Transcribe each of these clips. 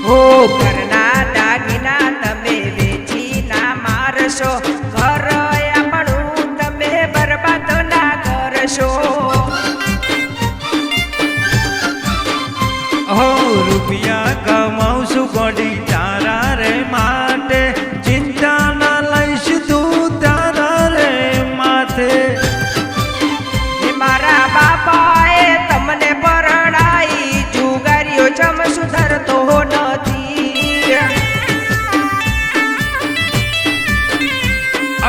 હો ઘરના દાગીના તમે વેચી ના મારશો, ઘર આપણું તમે બરબાદ ના કરશો. હો રૂપિયા કમાવશું ગોડી તારા રે માટે, ચિંતા ના લઈશ તું તારા રે માથે. મારા બાપાએ તમને પરણાઈ, જુગારીઓ ચમ સુધરતો નથી.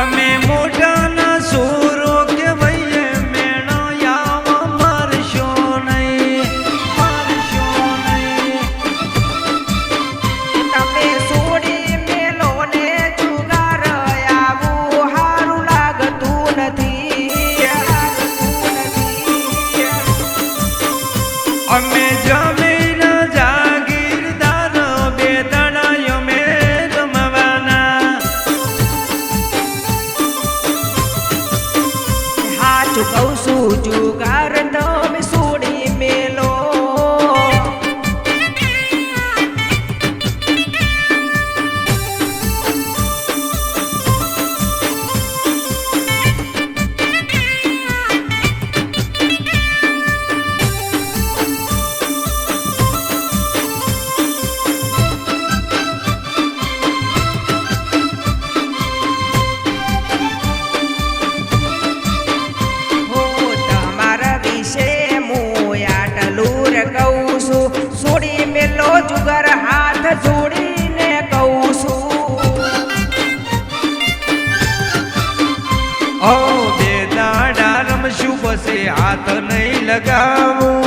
અમે મોઢાના સોરો કે ભાઈએ મેણો યાવ મારશો નહીં, મારશો નહીં. તમે છોડી મેલો ને જુગાર, આવું હારું લાગતું નથી. અમે જમીન જાગીરદાર બે તણાયો મે રમવાના. હાચું કહું છું જુગાર તમે છોડી મેલો. છોડી મેલો જુગાર હાથ જોડીને કહું છું. ઓ બે દાડા રમશું બસે હાથ નહીં લગાવું.